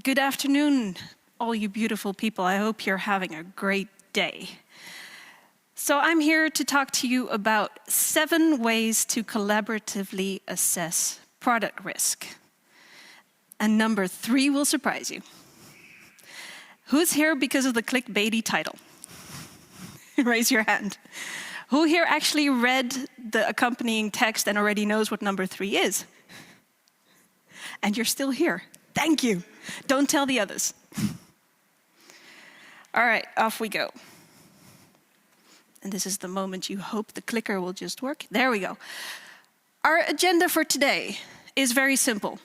Good afternoon, all you beautiful people. I hope you're having a great day. So I'm here to talk to you about 7 ways to collaboratively assess product risk. And number 3 will surprise you. Who's here because of the clickbaity title? Raise your hand. Who here actually read the accompanying text and already knows what number 3 is? And you're still here. Thank you. Don't tell the others. All right, off we go. And this is the moment you hope the clicker will just work. There we go. Our agenda for today is very simple.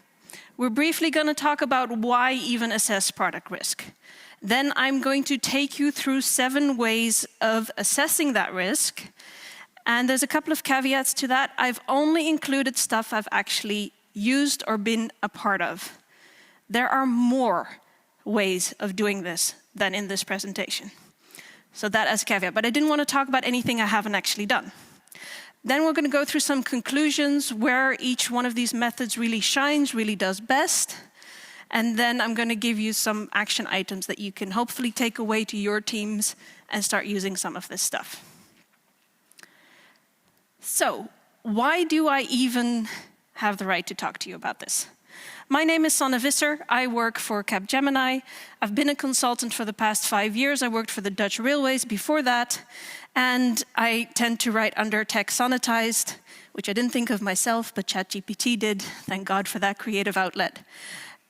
We're briefly going to talk about why even assess product risk. Then I'm going to take you through 7 ways of assessing that risk. And there's a couple of caveats to that. I've only included stuff I've actually used or been a part of. There are more ways of doing this than in this presentation. So that as a caveat. But I didn't want to talk about anything I haven't actually done. Then we're going to go through some conclusions where each one of these methods really shines, really does best. And then I'm going to give you some action items that you can hopefully take away to your teams and start using some of this stuff. So, why do I even have the right to talk to you about this? My name is Sanne Visser. I work for Capgemini. I've been a consultant for the past 5 years. I worked for the Dutch Railways before that. And I tend to write under Tech Sanitized, which I didn't think of myself, but ChatGPT did. Thank God for that creative outlet.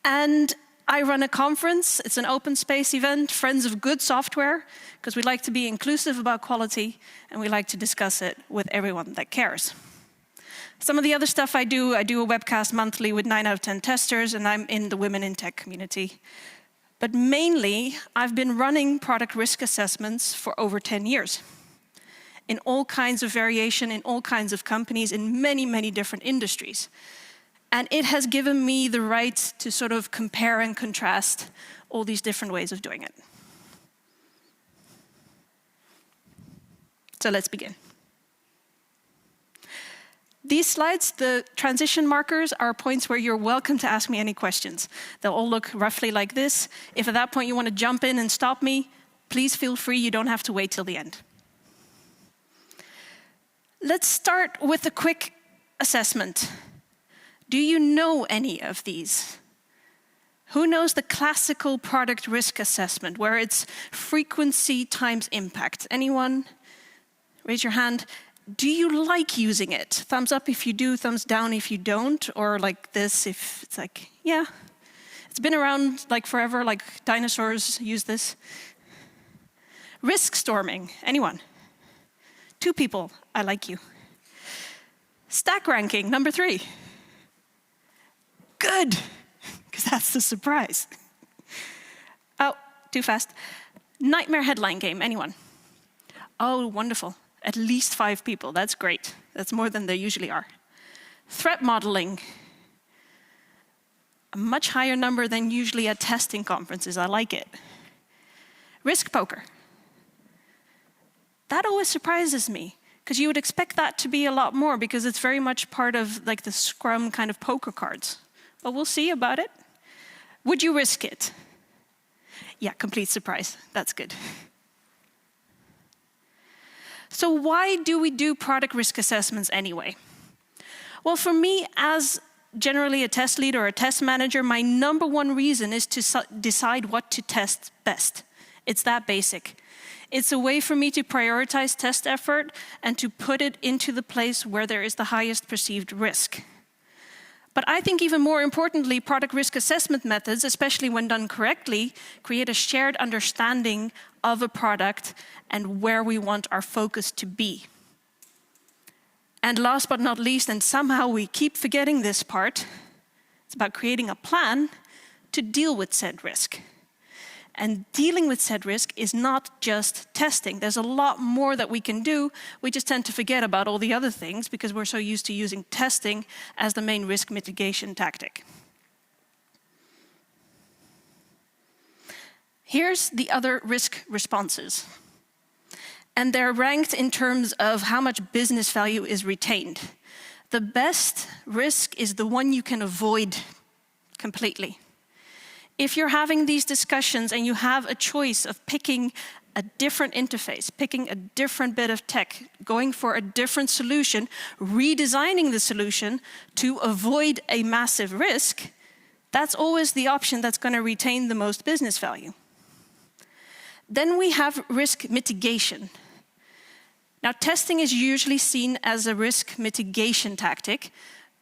And I run a conference. It's an open space event, Friends of Good Software, because we like to be inclusive about quality, and we like to discuss it with everyone that cares. Some of the other stuff I do a webcast monthly with 9 out of 10 testers, and I'm in the Women in Tech community. But mainly, I've been running product risk assessments for over 10 years. In all kinds of variation, in all kinds of companies, in many, many different industries. And it has given me the right to sort of compare and contrast all these different ways of doing it. So let's begin. These slides, the transition markers, are points where you're welcome to ask me any questions. They'll all look roughly like this. If at that point you want to jump in and stop me, please feel free. You don't have to wait till the end. Let's start with a quick assessment. Do you know any of these? Who knows the classical product risk assessment, where it's frequency times impact? Anyone? Raise your hand. Do you like using it? Thumbs up if you do, thumbs down if you don't, or like this if it's like, yeah. It's been around like forever, like dinosaurs use this. Riskstorming, anyone? 2 people, I like you. Stack ranking, number 3. Good, because that's the surprise. Oh, too fast. Nightmare headline game, anyone? Oh, wonderful. At least 5 people, that's great. That's more than there usually are. Threat modeling. A much higher number than usually at testing conferences, I like it. Risk poker. That always surprises me, because you would expect that to be a lot more, because it's very much part of like the Scrum kind of poker cards. But we'll see about it. Would you risk it? Yeah, complete surprise, that's good. So why do we do product risk assessments anyway? Well, for me, as generally a test lead or a test manager, my number 1 reason is to decide what to test best. It's that basic. It's a way for me to prioritize test effort and to put it into the place where there is the highest perceived risk. But I think even more importantly, product risk assessment methods, especially when done correctly, create a shared understanding of a product and where we want our focus to be. And last but not least, and somehow we keep forgetting this part, it's about creating a plan to deal with said risk. And dealing with said risk is not just testing. There's a lot more that we can do. We just tend to forget about all the other things because we're so used to using testing as the main risk mitigation tactic. Here's the other risk responses. And they're ranked in terms of how much business value is retained. The best risk is the one you can avoid completely. If you're having these discussions and you have a choice of picking a different interface, picking a different bit of tech, going for a different solution, redesigning the solution to avoid a massive risk, that's always the option that's going to retain the most business value. Then we have risk mitigation. Now, testing is usually seen as a risk mitigation tactic.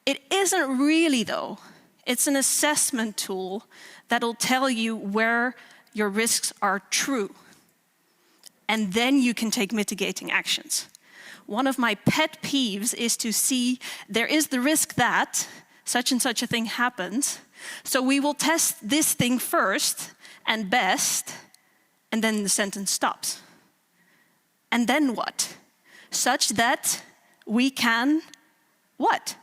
It isn't really, though. It's an assessment tool that'll tell you where your risks are true. And then you can take mitigating actions. One of my pet peeves is to see there is the risk that such and such a thing happens, so we will test this thing first and best, and then the sentence stops. And then what? Such that we can what?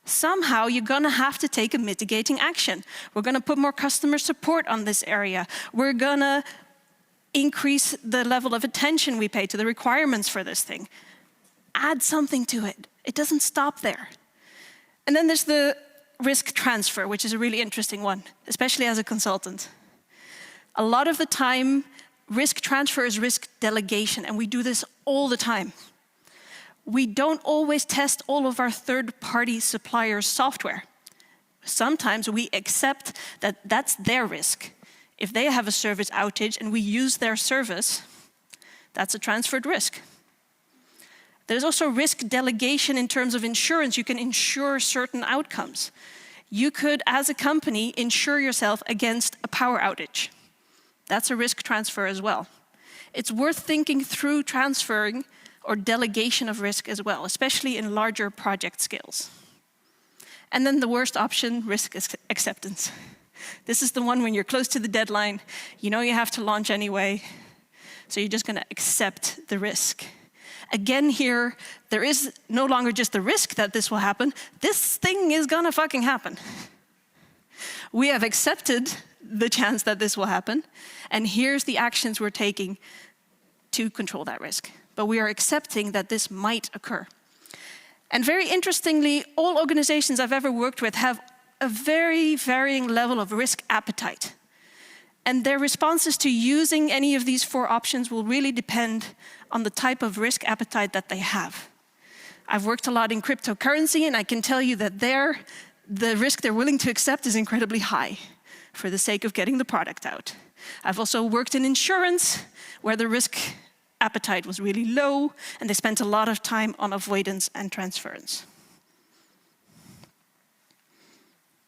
Somehow you're going to have to take a mitigating action. We're going to put more customer support on this area. We're going to increase the level of attention we pay to the requirements for this thing. Add something to it. It doesn't stop there. And then there's the risk transfer, which is a really interesting one, especially as a consultant. A lot of the time, risk transfer is risk delegation, and we do this all the time. We don't always test all of our third-party suppliers' software. Sometimes we accept that that's their risk. If they have a service outage and we use their service, that's a transferred risk. There's also risk delegation in terms of insurance. You can insure certain outcomes. You could, as a company, insure yourself against a power outage. That's a risk transfer as well. It's worth thinking through transferring or delegation of risk as well, especially in larger project scales. And then the worst option, risk acceptance. This is the one when you're close to the deadline, you know you have to launch anyway, so you're just going to accept the risk. Again here, there is no longer just the risk that this will happen, this thing is going to fucking happen. We have accepted the chance that this will happen, and here's the actions we're taking to control that risk. But we are accepting that this might occur. And very interestingly, all organizations I've ever worked with have a very varying level of risk appetite. And their responses to using any of these 4 options will really depend on the type of risk appetite that they have. I've worked a lot in cryptocurrency, and I can tell you that the risk they're willing to accept is incredibly high for the sake of getting the product out. I've also worked in insurance, where the risk appetite was really low, and they spent a lot of time on avoidance and transference.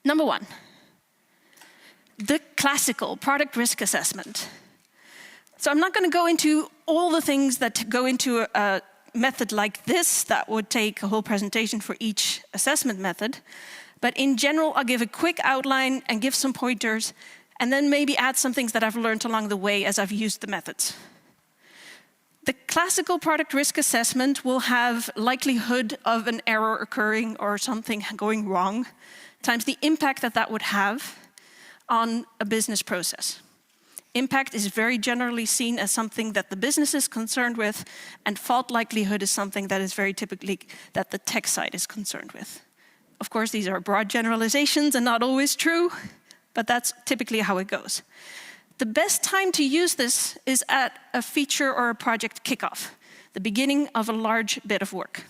Number 1, the classical product risk assessment. So I'm not going to go into all the things that go into a method like this. That would take a whole presentation for each assessment method. But in general, I'll give a quick outline and give some pointers, and then maybe add some things that I've learned along the way as I've used the methods. The classical product risk assessment will have likelihood of an error occurring or something going wrong, times the impact that that would have on a business process. Impact is very generally seen as something that the business is concerned with, and fault likelihood is something that is very typically that the tech side is concerned with. Of course, these are broad generalizations and not always true, but that's typically how it goes. The best time to use this is at a feature or a project kickoff, the beginning of a large bit of work.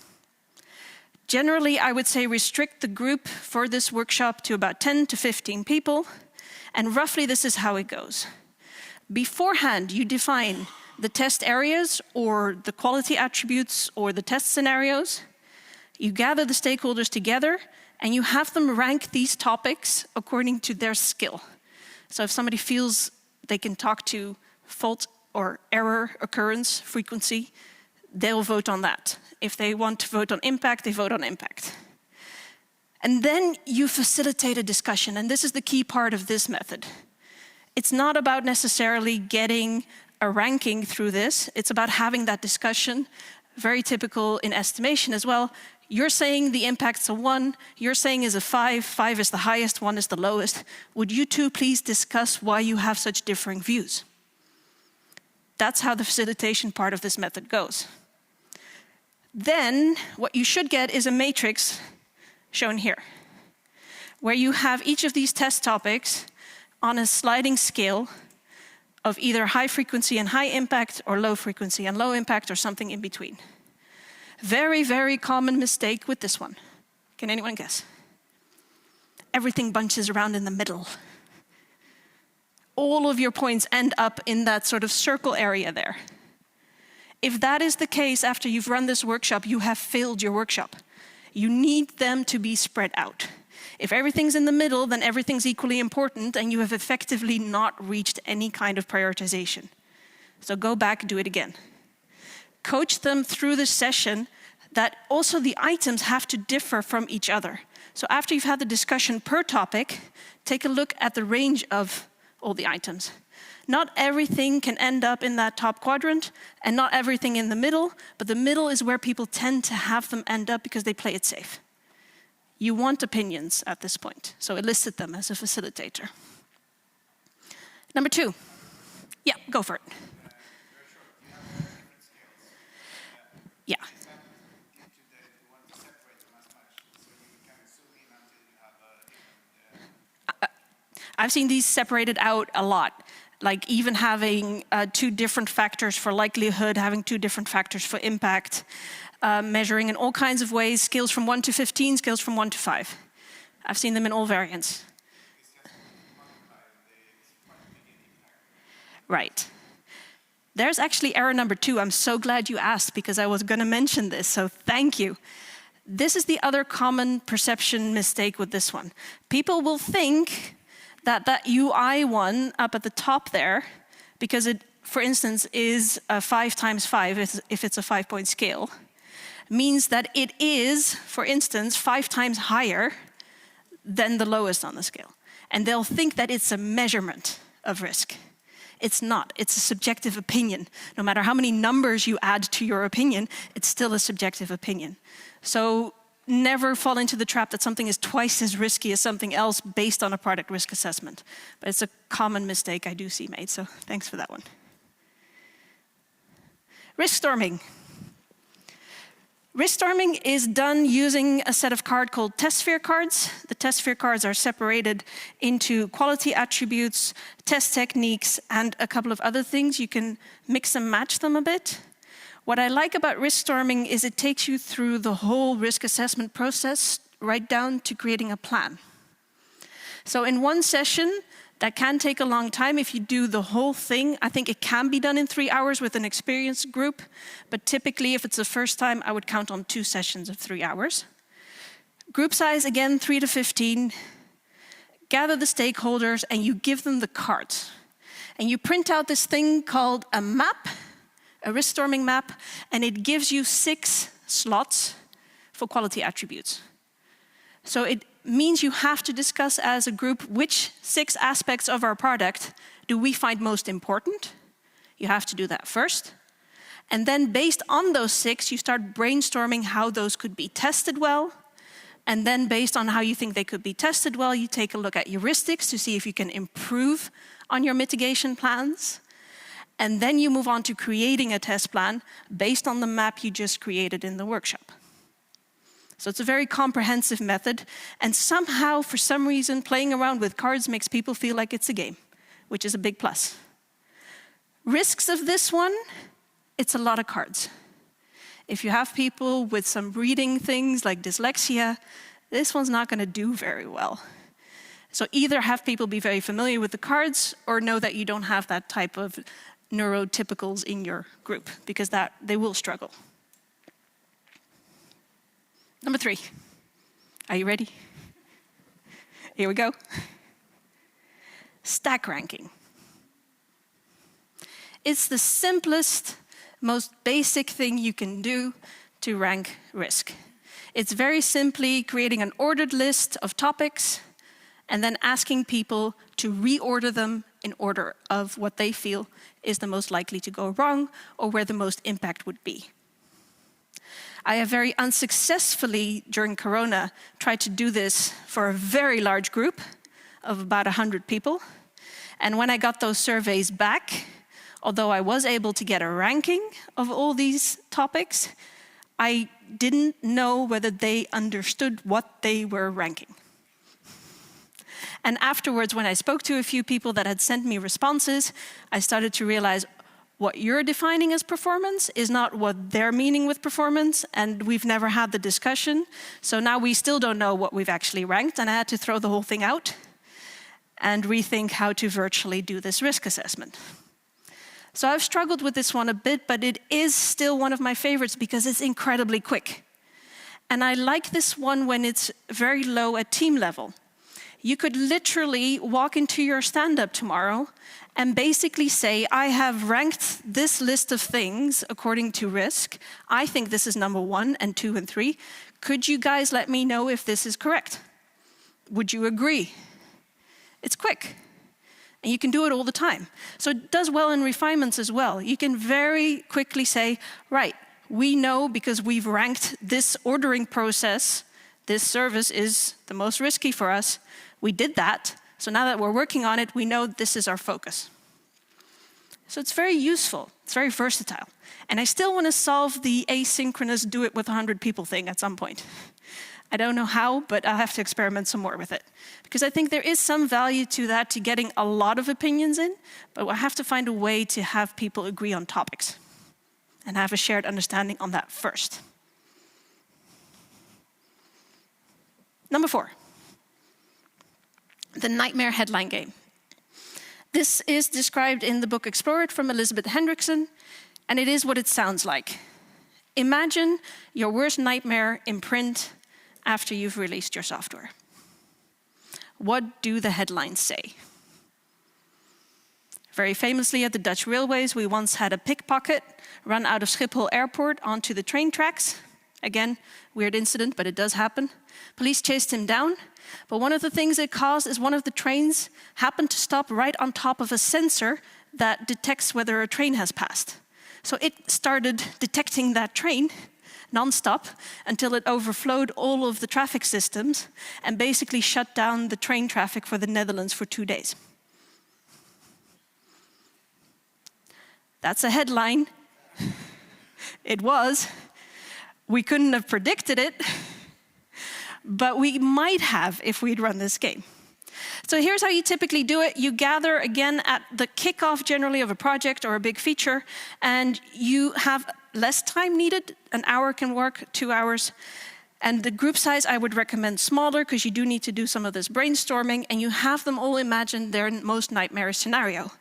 Generally, I would say restrict the group for this workshop to about 10 to 15 people, and roughly this is how it goes. Beforehand, you define the test areas or the quality attributes or the test scenarios. You gather the stakeholders together, and you have them rank these topics according to their skill. So if somebody feels they can talk to fault or error occurrence frequency, they'll vote on that. If they want to vote on impact, they vote on impact. And then you facilitate a discussion, and this is the key part of this method. It's not about necessarily getting a ranking through this, it's about having that discussion, very typical in estimation as well. You're saying the impact's a 1, you're saying is a 5, 5 is the highest, 1 is the lowest. Would you two please discuss why you have such differing views? That's how the facilitation part of this method goes. Then, what you should get is a matrix shown here, where you have each of these test topics on a sliding scale of either high frequency and high impact or low frequency and low impact or something in between. Very, very common mistake with this one. Can anyone guess? Everything bunches around in the middle. All of your points end up in that sort of circle area there. If that is the case after you've run this workshop, you have failed your workshop. You need them to be spread out. If everything's in the middle, then everything's equally important and you have effectively not reached any kind of prioritization. So go back, do it again. Coach them through the session that also the items have to differ from each other. So after you've had the discussion per topic, take a look at the range of all the items. Not everything can end up in that top quadrant, and not everything in the middle, but the middle is where people tend to have them end up because they play it safe. You want opinions at this point, so elicit them as a facilitator. Number 2. Yeah, go for it. Yeah. I've seen these separated out a lot, like even having 2 different factors for likelihood, having 2 different factors for impact, measuring in all kinds of ways, scales from 1 to 15, scales from 1 to 5. I've seen them in all variants. Right. There's actually error number 2. I'm so glad you asked because I was going to mention this, so thank you. This is the other common perception mistake with this one. People will think that UI one up at the top there, because it, for instance, is a 5 times 5, if it's a 5-point scale, means that it is, for instance, 5 times higher than the lowest on the scale. And they'll think that it's a measurement of risk. It's not. It's a subjective opinion. No matter how many numbers you add to your opinion, it's still a subjective opinion. So never fall into the trap that something is twice as risky as something else based on a product risk assessment. But it's a common mistake I do see made, so thanks for that one. Riskstorming. Riskstorming is done using a set of cards called Testsphere cards. The Testsphere cards are separated into quality attributes, test techniques, and a couple of other things. You can mix and match them a bit. What I like about Riskstorming is it takes you through the whole risk assessment process, right down to creating a plan. So in one session, that can take a long time if you do the whole thing. I think it can be done in 3 hours with an experienced group, but typically if it's the first time, I would count on 2 sessions of 3 hours. Group size, again, 3 to 15. Gather the stakeholders and you give them the cards. And you print out this thing called a map, a Riskstorming map, and it gives you 6 slots for quality attributes. So it means you have to discuss as a group which 6 aspects of our product do we find most important. You have to do that first. And then based on those 6, you start brainstorming how those could be tested well. And then based on how you think they could be tested well, you take a look at heuristics to see if you can improve on your mitigation plans. And then you move on to creating a test plan based on the map you just created in the workshop. So it's a very comprehensive method, and somehow, for some reason, playing around with cards makes people feel like it's a game, which is a big plus. Risks of this one, it's a lot of cards. If you have people with some reading things like dyslexia, this one's not going to do very well. So either have people be very familiar with the cards or know that you don't have that type of neurotypicals in your group, because they will struggle. Number 3. Are you ready? Here we go. Stack ranking. It's the simplest, most basic thing you can do to rank risk. It's very simply creating an ordered list of topics and then asking people to reorder them in order of what they feel is the most likely to go wrong or where the most impact would be. I have very unsuccessfully, during Corona, tried to do this for a very large group of about 100 people. And when I got those surveys back, although I was able to get a ranking of all these topics, I didn't know whether they understood what they were ranking. And afterwards, when I spoke to a few people that had sent me responses, I started to realize what you're defining as performance is not what they're meaning with performance, and we've never had the discussion. So now we still don't know what we've actually ranked, and I had to throw the whole thing out and rethink how to virtually do this risk assessment. So I've struggled with this one a bit, but it is still one of my favorites because it's incredibly quick. And I like this one when it's very low at team level. You could literally walk into your stand-up tomorrow and basically say, I have ranked this list of things according to risk. I think this is number 1 and 2 and 3. Could you guys let me know if this is correct? Would you agree? It's quick. And you can do it all the time. So it does well in refinements as well. You can very quickly say, right, we know because we've ranked this ordering process, this service is the most risky for us. We did that. So now that we're working on it, we know this is our focus. So it's very useful. It's very versatile. And I still want to solve the asynchronous do it with 100 people thing at some point. I don't know how, but I'll have to experiment some more with it. Because I think there is some value to that, to getting a lot of opinions in, but we'll have to find a way to have people agree on topics and have a shared understanding on that first. Number 4. The nightmare headline game. This is described in the book Explore It from Elizabeth Hendrickson, and it is what it sounds like. Imagine your worst nightmare in print after you've released your software. What do the headlines say? Very famously at the Dutch railways, we once had a pickpocket run out of Schiphol airport onto the train tracks. Again, weird incident, but it does happen. Police chased him down. But one of the things it caused is one of the trains happened to stop right on top of a sensor that detects whether a train has passed. So it started detecting that train non-stop until it overflowed all of the traffic systems and basically shut down the train traffic for the Netherlands for 2 days. That's a headline. It was. We couldn't have predicted it. But we might have if we'd run this game. So here's how you typically do it. You gather again at the kickoff generally of a project or a big feature, and you have less time needed. An hour can work, 2 hours. And the group size I would recommend smaller because you do need to do some of this brainstorming, and you have them all imagine their most nightmarish scenario.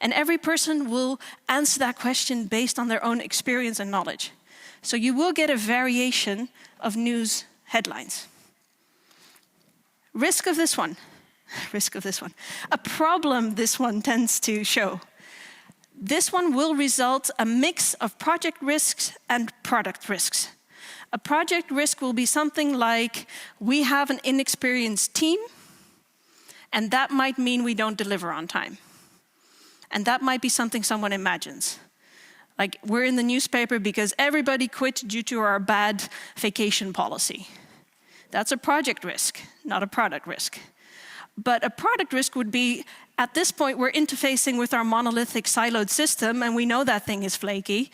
And every person will answer that question based on their own experience and knowledge. So you will get a variation of news headlines. Risk of this one. A problem this one tends to show. This one will result a mix of project risks and product risks. A project risk will be something like, we have an inexperienced team, and that might mean we don't deliver on time. And that might be something someone imagines. Like, we're in the newspaper because everybody quit due to our bad vacation policy. That's a project risk, not a product risk. But a product risk would be, at this point, we're interfacing with our monolithic siloed system, and we know that thing is flaky,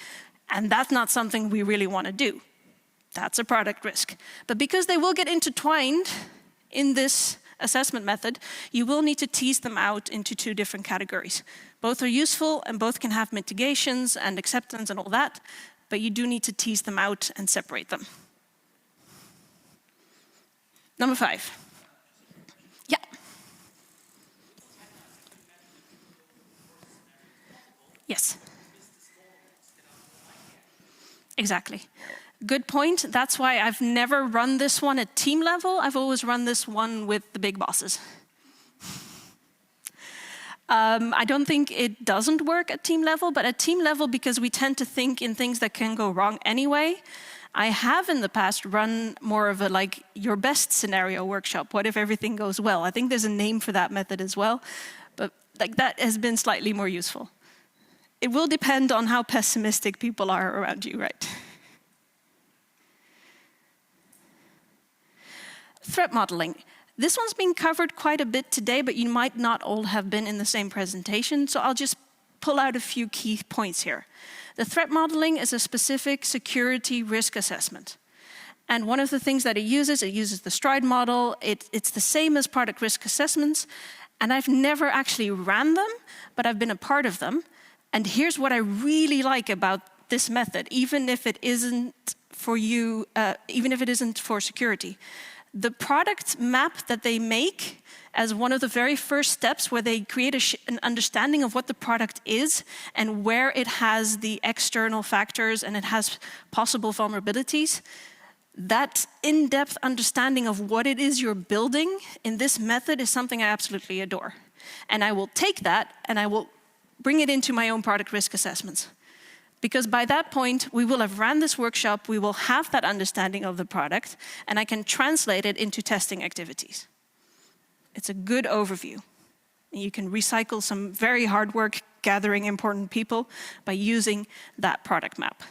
and that's not something we really want to do. That's a product risk. But because they will get intertwined in this assessment method, you will need to tease them out into 2 different categories. Both are useful, and both can have mitigations and acceptance and all that, but you do need to tease them out and separate them. Number 5. Yeah. Yes. Exactly. Good point. That's why I've never run this one at team level. I've always run this one with the big bosses. I don't think it doesn't work at team level, but at team level, because we tend to think in things that can go wrong anyway, I have in the past run more of a like your best scenario workshop. What if everything goes well? I think there's a name for that method as well, but like that has been slightly more useful. It will depend on how pessimistic people are around you, right? Threat modeling. This one's been covered quite a bit today, but you might not all have been in the same presentation, so I'll just pull out a few key points here. The threat modeling is a specific security risk assessment. And one of the things that it uses the stride model. It's the same as product risk assessments. And I've never actually ran them, but I've been a part of them. And here's what I really like about this method, even if it isn't for you, even if it isn't for security. The product map that they make as one of the very first steps, where they create an understanding of what the product is and where it has the external factors and it has possible vulnerabilities, that in-depth understanding of what it is you're building in this method is something I absolutely adore. And I will take that and I will bring it into my own product risk assessments. Because by that point, we will have ran this workshop, we will have that understanding of the product, and I can translate it into testing activities. It's a good overview. And you can recycle some very hard work gathering important people by using that product map.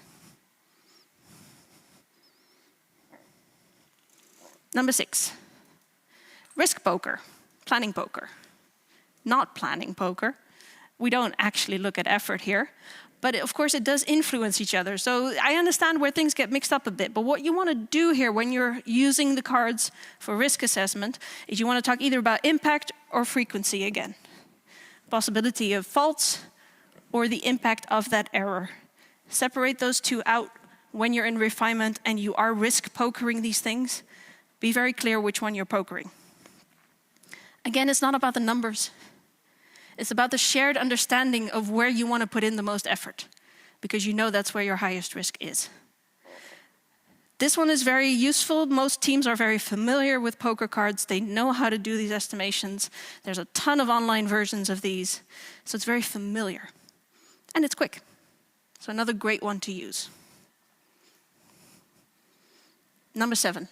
Number 6, risk poker, planning poker. Not planning poker. We don't actually look at effort here. But of course, it does influence each other. So I understand where things get mixed up a bit. But what you want to do here when you're using the cards for risk assessment is you want to talk either about impact or frequency again. Possibility of faults or the impact of that error. Separate those two out when you're in refinement and you are risk pokering these things. Be very clear which one you're pokering. Again, it's not about the numbers. It's about the shared understanding of where you want to put in the most effort, because you know that's where your highest risk is. This one is very useful. Most teams are very familiar with poker cards. They know how to do these estimations. There's a ton of online versions of these, so it's very familiar. And it's quick. So another great one to use. Number 7.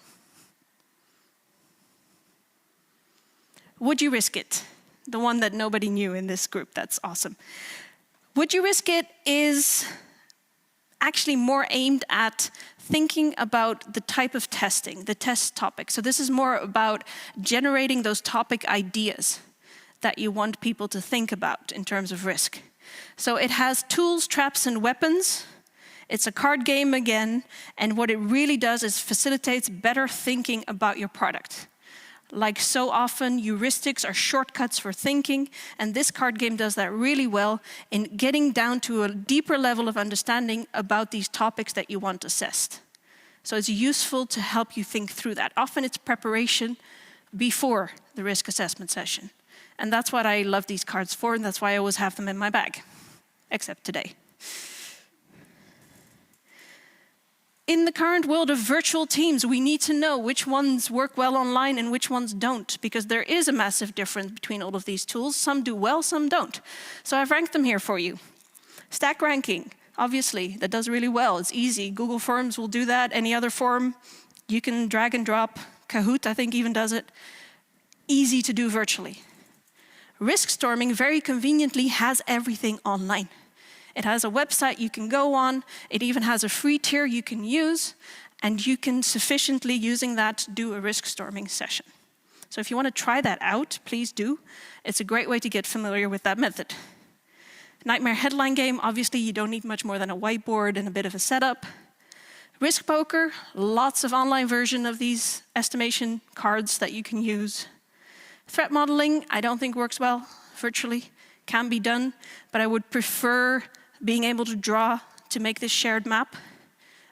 Would you risk it? The one that nobody knew in this group. That's awesome. Would you risk it is actually more aimed at thinking about the type of testing, the test topic. So this is more about generating those topic ideas that you want people to think about in terms of risk. So it has tools, traps, and weapons. It's a card game again, and what it really does is facilitates better thinking about your product. Like so often, heuristics are shortcuts for thinking, and this card game does that really well in getting down to a deeper level of understanding about these topics that you want assessed. So it's useful to help you think through that. Often it's preparation before the risk assessment session. And that's what I love these cards for, and that's why I always have them in my bag, except today. In the current world of virtual teams, we need to know which ones work well online and which ones don't, because there is a massive difference between all of these tools. Some do well, some don't. So I've ranked them here for you. Stack ranking, obviously, that does really well. It's easy. Google Forms will do that. Any other form, you can drag and drop. Kahoot, I think, even does it. Easy to do virtually. Riskstorming very conveniently has everything online. It has a website you can go on. It even has a free tier you can use. And you can sufficiently, using that, do a riskstorming session. So if you want to try that out, please do. It's a great way to get familiar with that method. Nightmare headline game, obviously you don't need much more than a whiteboard and a bit of a setup. Risk poker, lots of online version of these estimation cards that you can use. Threat modeling, I don't think works well virtually. Can be done, but I would prefer being able to draw to make this shared map.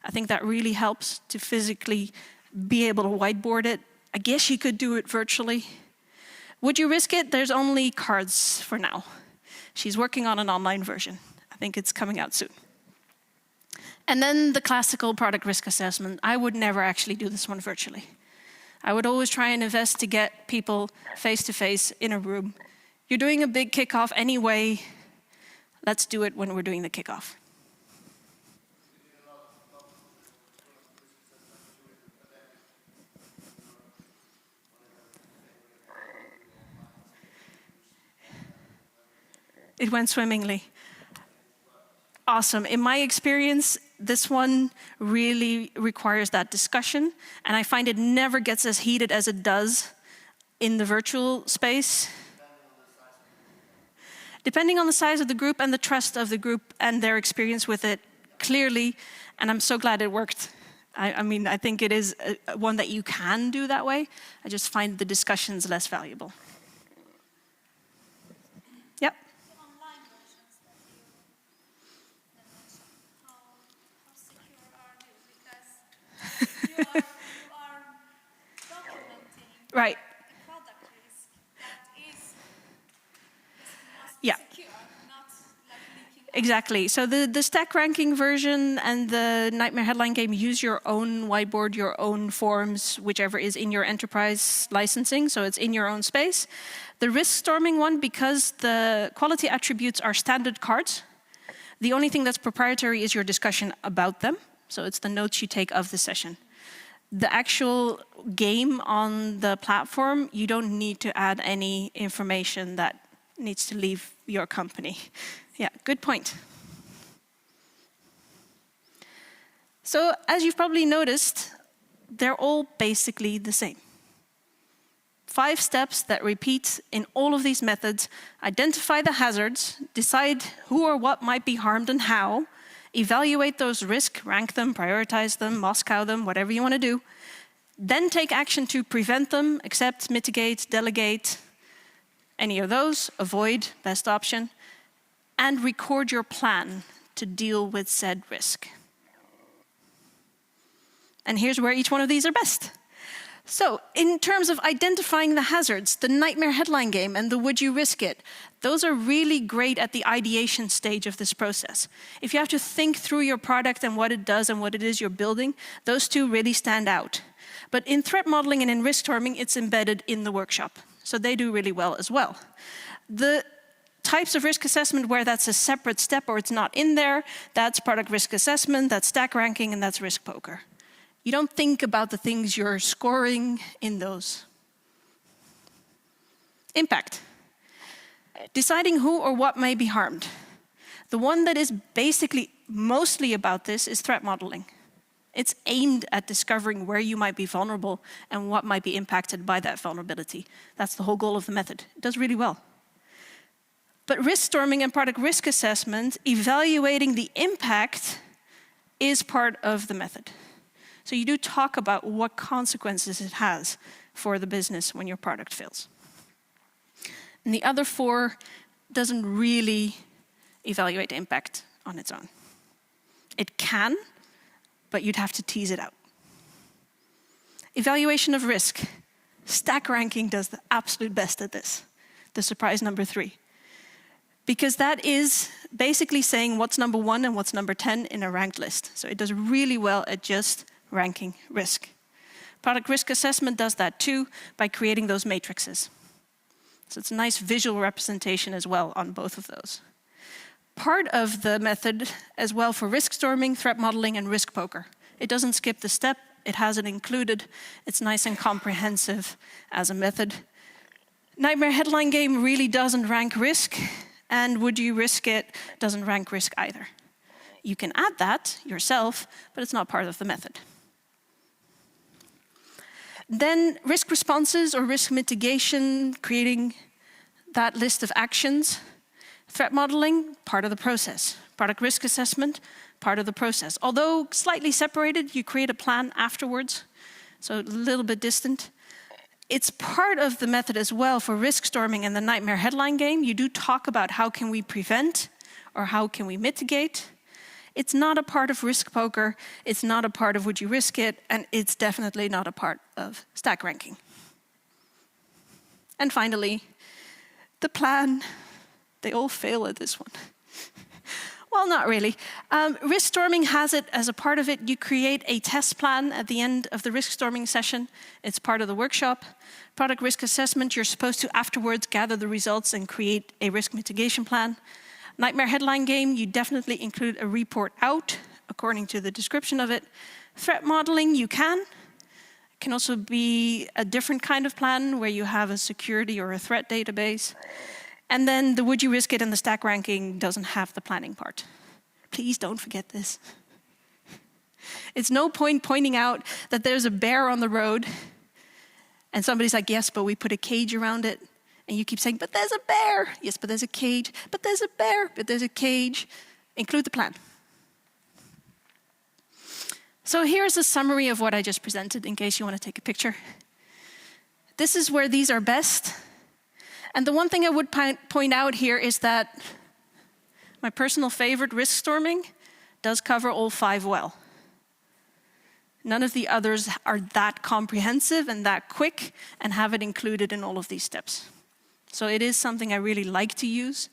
I think that really helps to physically be able to whiteboard it. I guess you could do it virtually. Would you risk it? There's only cards for now. She's working on an online version. I think it's coming out soon. And then the classical product risk assessment. I would never actually do this one virtually. I would always try and invest to get people face-to-face in a room. You're doing a big kickoff anyway. Let's do it when we're doing the kickoff. It went swimmingly. Awesome. In my experience, this one really requires that discussion, and I find it never gets as heated as it does in the virtual space. Depending on the size of the group and the trust of the group and their experience with it, clearly, and I'm so glad it worked. I mean, I think it is one that you can do that way. I just find the discussions less valuable. Yep. The online versions that you mentioned, how secure are you? Because you are documenting Right. the product risk that is must be Yeah. secure, not like leaking out. Exactly. So the stack ranking version and the Nightmare Headline game use your own whiteboard, your own forms, whichever is in your enterprise licensing, so it's in your own space. The Riskstorming one, because the quality attributes are standard cards, the only thing that's proprietary is your discussion about them. So it's the notes you take of the session. The actual game on the platform, you don't need to add any information that needs to leave your company. Yeah, good point. So as you've probably noticed, they're all basically the same. 5 steps that repeat in all of these methods: identify the hazards, decide who or what might be harmed and how, evaluate those risks, rank them, prioritize them, Moscow them, whatever you want to do, then take action to prevent them, accept, mitigate, delegate, any of those, avoid, best option, and record your plan to deal with said risk. And here's where each one of these are best. So in terms of identifying the hazards, the Nightmare Headline game and the Would You Risk It, those are really great at the ideation stage of this process. If you have to think through your product and what it does and what it is you're building, those two really stand out. But in threat modeling and in Riskstorming, it's embedded in the workshop. So they do really well as well. The types of risk assessment where that's a separate step or it's not in there, that's product risk assessment, that's stack ranking, and that's risk poker. You don't think about the things you're scoring in those. Impact. Deciding who or what may be harmed. The one that is basically mostly about this is threat modeling. It's aimed at discovering where you might be vulnerable and what might be impacted by that vulnerability. That's the whole goal of the method. It does really well. But Riskstorming and product risk assessment, evaluating the impact, is part of the method. So you do talk about what consequences it has for the business when your product fails. And the other 4 doesn't really evaluate the impact on its own. It can, but you'd have to tease it out. Evaluation of risk. Stack ranking does the absolute best at this. The surprise number 3. Because that is basically saying what's number 1 and what's number 10 in a ranked list. So it does really well at just ranking risk. Product risk assessment does that too by creating those matrices. So it's a nice visual representation as well on both of those. Part of the method as well for Riskstorming, threat modeling, and risk poker. It doesn't skip the step, it has it included. It's nice and comprehensive as a method. Nightmare Headline game really doesn't rank risk, and Would You Risk It doesn't rank risk either. You can add that yourself, but it's not part of the method. Then risk responses or risk mitigation, creating that list of actions. Threat modeling, part of the process. Product risk assessment, part of the process. Although slightly separated, you create a plan afterwards, so a little bit distant. It's part of the method as well for Riskstorming and the Nightmare Headline game. You do talk about how can we prevent or how can we mitigate. It's not a part of risk poker, it's not a part of Would You Risk It, and it's definitely not a part of stack ranking. And finally, the plan. They all fail at this one. Well, not really. Riskstorming has it as a part of it. You create a test plan at the end of the Riskstorming session. It's part of the workshop. Product risk assessment, you're supposed to afterwards gather the results and create a risk mitigation plan. Nightmare Headline game, you definitely include a report out according to the description of it. Threat modeling, you can. It can also be a different kind of plan where you have a security or a threat database. And then the Would You Risk It and the stack ranking doesn't have the planning part. Please don't forget this. It's no point pointing out that there's a bear on the road and somebody's like, yes, but we put a cage around it. And you keep saying, but there's a bear. Yes, but there's a cage. But there's a bear. But there's a cage. Include the plan. So here's a summary of what I just presented in case you want to take a picture. This is where these are best. And the one thing I would point out here is that my personal favorite, Riskstorming, does cover all 5 well. None of the others are that comprehensive and that quick and have it included in all of these steps. So it is something I really like to use.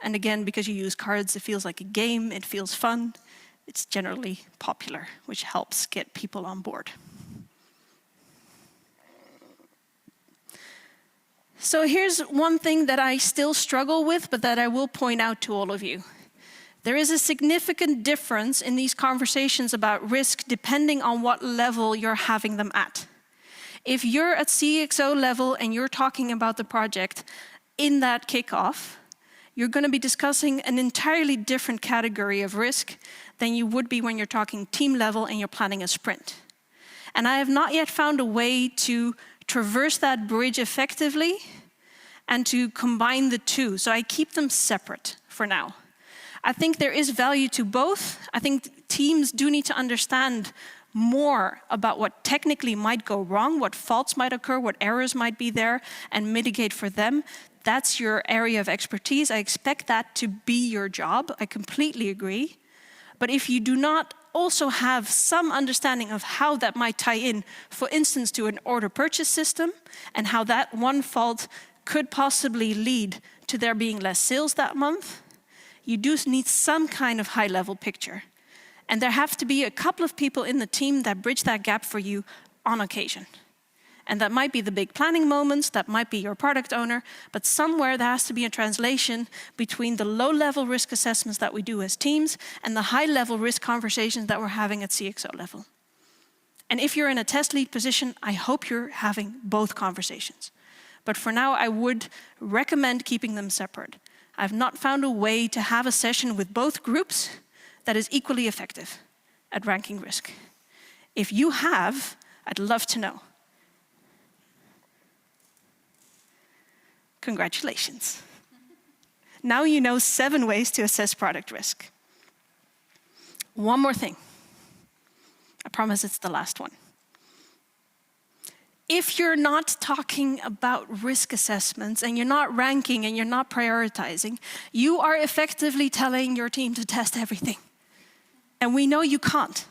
And again, because you use cards, it feels like a game, it feels fun. It's generally popular, which helps get people on board. So here's one thing that I still struggle with, but that I will point out to all of you. There is a significant difference in these conversations about risk depending on what level you're having them at. If you're at CXO level and you're talking about the project in that kickoff, you're going to be discussing an entirely different category of risk than you would be when you're talking team level and you're planning a sprint. And I have not yet found a way to traverse that bridge effectively and to combine the two. So I keep them separate for now. I think there is value to both. I think teams do need to understand more about what technically might go wrong, what faults might occur, what errors might be there, and mitigate for them. That's your area of expertise. I expect that to be your job. I completely agree. But if you do not also have some understanding of how that might tie in, for instance, to an order purchase system, and how that one fault could possibly lead to there being less sales that month, you do need some kind of high-level picture. And there have to be a couple of people in the team that bridge that gap for you on occasion. And that might be the big planning moments, that might be your product owner, but somewhere there has to be a translation between the low-level risk assessments that we do as teams and the high-level risk conversations that we're having at CXO level. And if you're in a test lead position, I hope you're having both conversations. But for now, I would recommend keeping them separate. I've not found a way to have a session with both groups that is equally effective at ranking risk. If you have, I'd love to know. Congratulations. Now you know 7 ways to assess product risk. One more thing. I promise it's the last one. If you're not talking about risk assessments and you're not ranking and you're not prioritizing, you are effectively telling your team to test everything. And we know you can't.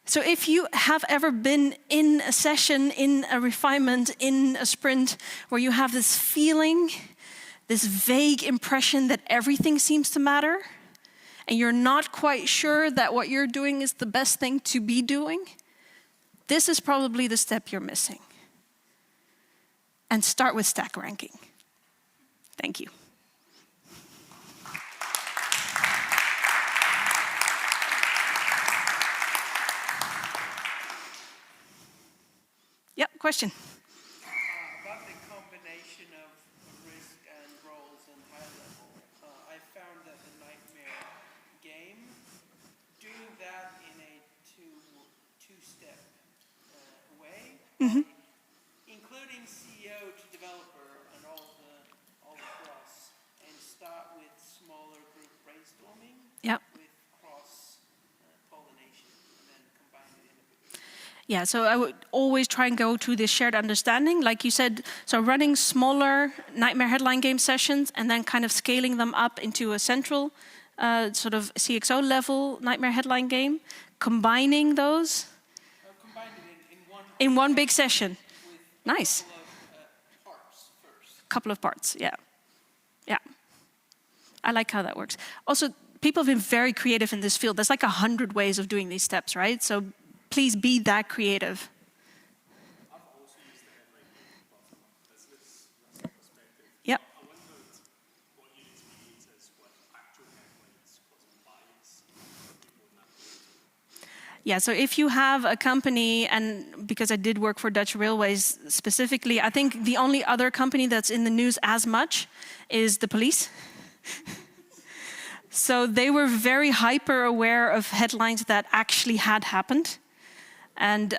So if you have ever been in a session, in a refinement, in a sprint, where you have this feeling, this vague impression that everything seems to matter, and you're not quite sure that what you're doing is the best thing to be doing, this is probably the step you're missing. And start with stack ranking. Thank you. Yep, question. About the combination of risk and roles and high level, I found that the nightmare game, doing that in a two-step way, including CEO to developer and all across, and start with smaller group brainstorming Yep. with cross-pollination, and then combine it in a bigger. Yeah, so I would always try and go to this shared understanding, like you said, so running smaller nightmare headline game sessions and then kind of scaling them up into a central sort of CXO level nightmare headline game, combining those Combine it in one big session. with Nice. a couple of parts first. Couple of parts, yeah. Yeah. I like how that works. Also, people have been very creative in this field. There's like 100 ways of doing these steps, right? So please be that creative. I've also used the headline game bottom up business perspective. Yep. I wondered what you'd experience is with actual headlines causing bias for people in that field. Yeah, so if you have a company, and because I did work for Dutch Railways specifically, I think the only other company that's in the news as much is the police. So they were very hyper aware of headlines that actually had happened. And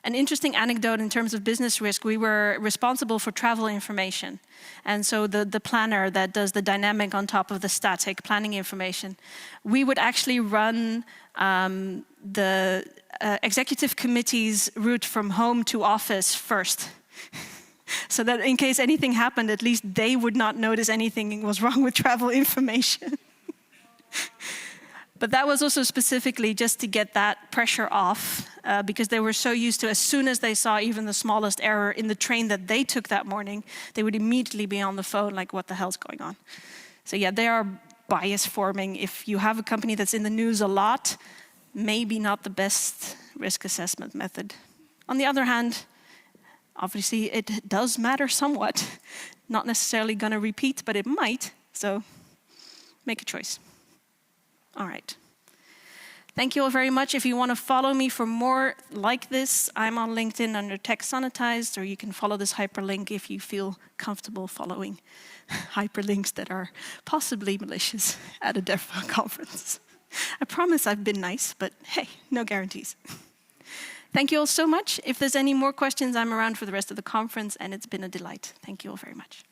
An interesting anecdote in terms of business risk, we were responsible for travel information. And so the planner that does the dynamic on top of the static planning information, we would actually run the executive committee's route from home to office first. So that in case anything happened, at least they would not notice anything was wrong with travel information. But that was also specifically just to get that pressure off, because they were so used to, as soon as they saw even the smallest error in the train that they took that morning, they would immediately be on the phone like, what the hell's going on? So yeah, they are bias forming. If you have a company that's in the news a lot, maybe not the best risk assessment method. On the other hand, obviously it does matter somewhat. Not necessarily going to repeat, but it might. So make a choice. All right. Thank you all very much. If you want to follow me for more like this, I'm on LinkedIn under Tech Sanitized, or you can follow this hyperlink if you feel comfortable following hyperlinks that are possibly malicious at a DevCon conference. I promise I've been nice, but hey, no guarantees. Thank you all so much. If there's any more questions, I'm around for the rest of the conference, and it's been a delight. Thank you all very much.